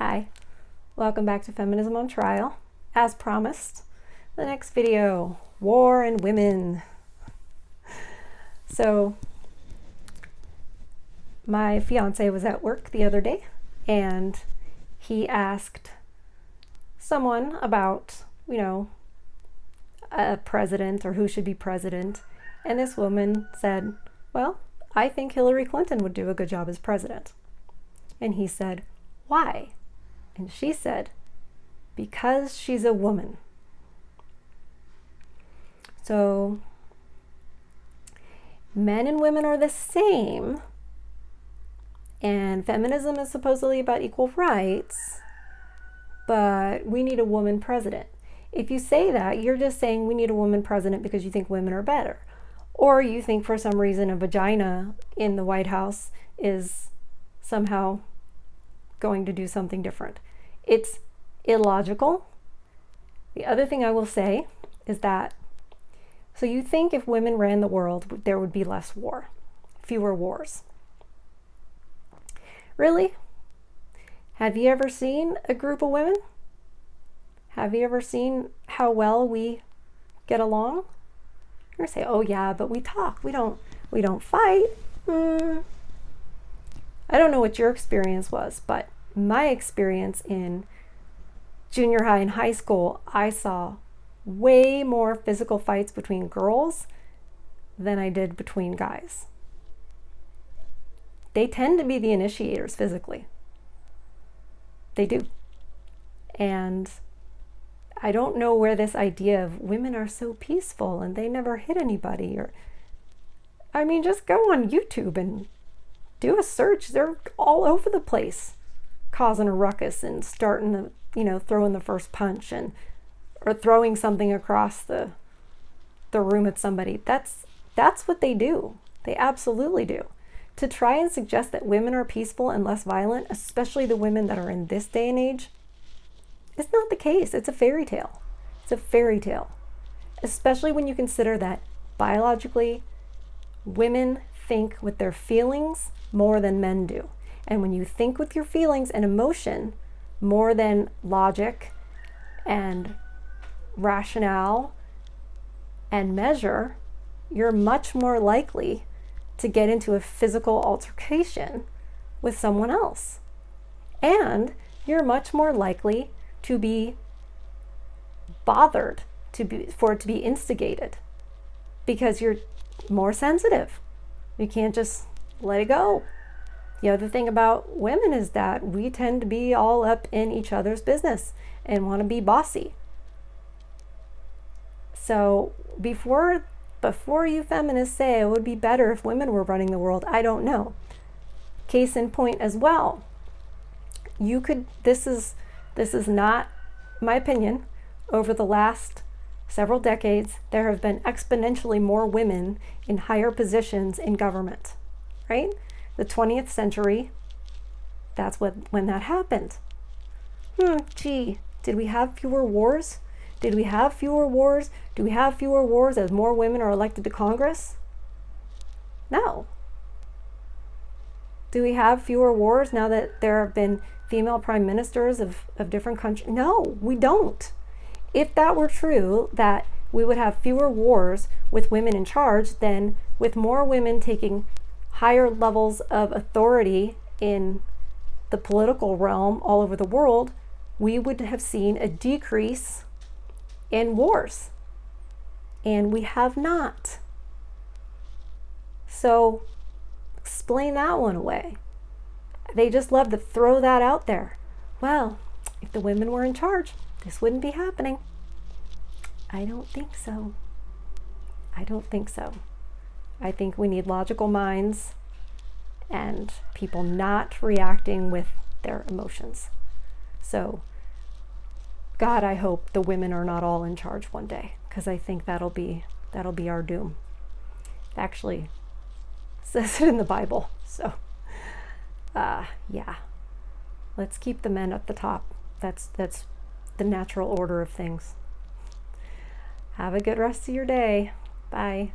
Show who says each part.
Speaker 1: Hi, welcome back to Feminism on Trial. As promised, the next video, War and Women. So, my fiance was at work the other day and he asked someone about, a president or who should be president. And this woman said, well, I think Hillary Clinton would do a good job as president. And he said, why? And she said, because she's a woman. So, men and women are the same, and feminism is supposedly about equal rights, but we need a woman president. If you say that, you're just saying we need a woman president because you think women are better. Or you think for some reason a vagina in the White House is somehow going to do something different. It's illogical. The other thing I will say is that, so you think if women ran the world, there would be less war, fewer wars. Really? Have you ever seen a group of women? Have you ever seen how well we get along? You're gonna say, oh yeah, but we talk, we don't fight. I don't know what your experience was, but my experience in junior high and high school, I saw way more physical fights between girls than I did between guys. They tend to be the initiators physically. They do. And I don't know where this idea of women are so peaceful and they never hit anybody, just go on YouTube and do a search. They're all over the place causing a ruckus and starting to, throwing the first punch or throwing something across the room at somebody. That's what they do. They absolutely do. To try and suggest that women are peaceful and less violent, especially the women that are in this day and age, it's not the case. It's a fairy tale. It's a fairy tale. Especially when you consider that biologically, women think with their feelings more than men do. And when you think with your feelings and emotion more than logic and rationale and measure, you're much more likely to get into a physical altercation with someone else. And you're much more likely to be bothered, for it to be instigated, because you're more sensitive. You can't just let it go. The other thing about women is that we tend to be all up in each other's business and want to be bossy. So before you feminists say it would be better if women were running the world, I don't know. Case in point as well. This is not my opinion. Over the last several decades, there have been exponentially more women in higher positions in government, right? The 20th century, that's when that happened. Did we have fewer wars? Did we have fewer wars? Do we have fewer wars as more women are elected to Congress? No. Do we have fewer wars now that there have been female prime ministers of different countries? No, we don't. If that were true, that we would have fewer wars with women in charge, then with more women taking higher levels of authority in the political realm all over the world, we would have seen a decrease in wars. And we have not. So explain that one away. They just love to throw that out there. Well, if the women were in charge, this wouldn't be happening. I don't think so. I think we need logical minds and people not reacting with their emotions. So, God, I hope the women are not all in charge one day, because I think that'll be our doom. It actually says it in the Bible. So, yeah. Let's keep the men at the top. That's the natural order of things. Have a good rest of your day. Bye.